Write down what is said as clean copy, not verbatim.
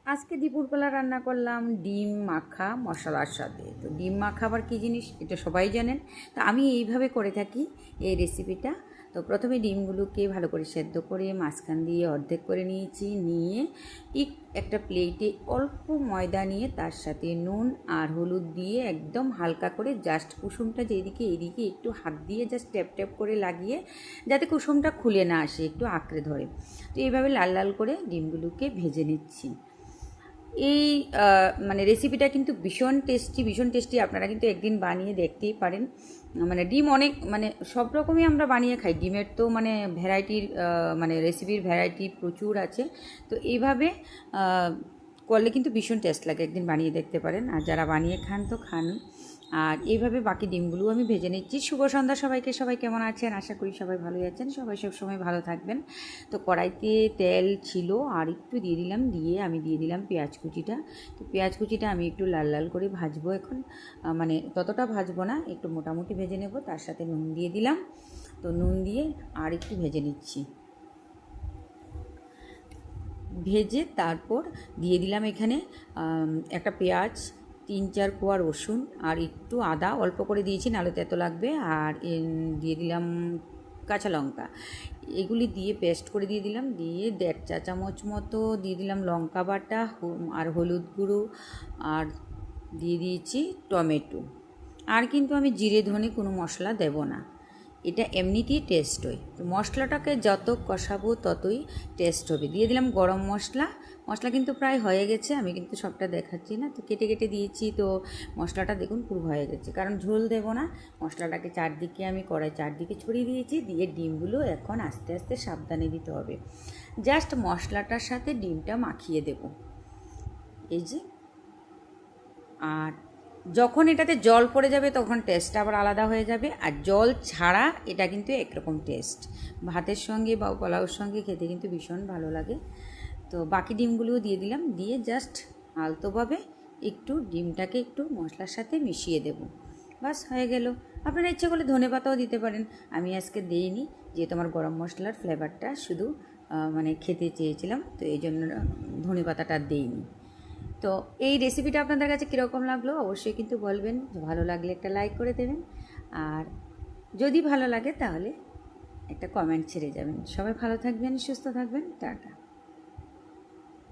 আজকে দুপুরবেলা রান্না করলাম ডিম মাখা মশলার সাথে। তো ডিম মাখা আবার কী জিনিস এটা সবাই জানেন। তো আমি এইভাবে করে থাকি এই রেসিপিটা। তো প্রথমে ডিমগুলোকে ভালো করে সেদ্ধ করে মাঝখান দিয়ে অর্ধেক করে নিয়েছি, নিয়ে একটা প্লেটে অল্প ময়দা নিয়ে তার সাথে নুন আর হলুদ দিয়ে একদম হালকা করে জাস্ট কুসুমটা যেদিকে এইদিকে একটু হাত দিয়ে জাস্ট ট্যাপ ট্যাপ করে লাগিয়ে, যাতে কুসুমটা খুলে না আসে, একটু আঁকড়ে ধরে। তো এইভাবে লাল লাল করে ডিমগুলোকে ভেজে নিচ্ছি। এই মানে রেসিপিটা কিন্তু ভীষণ টেস্টি। আপনারা কিন্তু একদিন বানিয়ে দেখতেই পারেন। মানে ডিম অনেক, মানে সব রকমই আমরা বানিয়ে খাই। ডিমের তো মানে ভ্যারাইটির, মানে রেসিপির ভ্যারাইটি প্রচুর আছে। তো এইভাবে করলে কিন্তু ভীষণ টেস্ট লাগে, একদিন বানিয়ে দেখতে পারেন। আর যারা বানিয়ে খান তো খান। আর এইভাবে বাকি ডিমগুলো আমি ভেজে নিচ্ছি। শুভ সন্ধ্যা সবাইকে। সবাই কেমন আছেন? আশা করি সবাই ভালোই আছেন, সবাই সবসময় ভালো থাকবেন। তো কড়াইতে তেল ছিল আর একটু দিয়ে দিলাম, দিয়ে আমি দিয়ে দিলাম পেঁয়াজ কুচিটা। তো পেঁয়াজ কুচিটা আমি একটু লাল লাল করে ভাজবো এখন। মানে ততটা ভাজবো না, একটু মোটামুটি ভেজে নেব। তার সাথে নুন দিয়ে দিলাম। তো নুন দিয়ে আর একটু ভেজে নিচ্ছি। ভেজে তারপর দিয়ে দিলাম এখানে একটা পেঁয়াজ, 3-4 কোয়া রসুন আর একটু আদা অল্প করে দিয়েছি, নাহলে তেতো লাগবে। আর দিয়ে দিলাম কাঁচা লঙ্কা। এগুলি দিয়ে পেস্ট করে দিয়ে দিলাম। দিয়ে 1.5 চা চামচ মতো দিয়ে দিলাম লঙ্কা বাটা আর হলুদ গুঁড়ো, আর দিয়ে দিয়েছি টমেটো। আর কিন্তু আমি জিরে ধনে কোনো মশলা দেব না, এটা এমনিতেই টেস্ট হয়। তো মশলাটাকে যত কষাবো ততই টেস্ট হবে। দিয়ে দিলাম গরম মশলা। মশলা কিন্তু প্রায় হয়ে গেছে, আমি কিন্তু সবটা দেখাচ্ছি না, তো কেটে কেটে দিয়েছি। তো মশলাটা দেখুন পুরো হয়ে গেছে, কারণ ঝোল দেবো না। মশলাটাকে চারদিকে আমি কড়াই চারদিকে ছড়িয়ে দিয়েছি। দিয়ে ডিমগুলো এখন আস্তে আস্তে সাবধানে দিতে হবে। জাস্ট মশলাটার সাথে ডিমটা মাখিয়ে দেব, এই যে। আর যখন এটাতে জল পড়ে যাবে তখন টেস্টটা আবার আলাদা হয়ে যাবে। আর জল ছাড়া এটা কিন্তু একরকম টেস্ট, ভাতের সঙ্গে বা পোলাওর সঙ্গে খেতে কিন্তু ভীষণ ভালো লাগে। তো বাকি ডিমগুলোও দিয়ে দিলাম, দিয়ে জাস্ট আলতোভাবে একটু ডিমটাকে একটু মশলার সাথে মিশিয়ে দেব। বাস হয়ে গেল। আপনারা ইচ্ছে করলে ধনেপাতাও দিতে পারেন, আমি আজকে দিইনি, যেহেতু আমার গরম মশলার ফ্লেভারটা শুধু মানে খেতে চেয়েছিলাম, তো এই জন্য ধনেপাতাটা দিইনি। তো এই রেসিপিটা আপনাদের কাছে কীরকম লাগলো অবশ্যই কিন্তু বলবেন। ভালো লাগলে একটা লাইক করে দেবেন, আর যদি ভালো লাগে তাহলে একটা কমেন্ট ছেড়ে যাবেন। সবাই ভালো থাকবেন, সুস্থ থাকবেন, টাটা।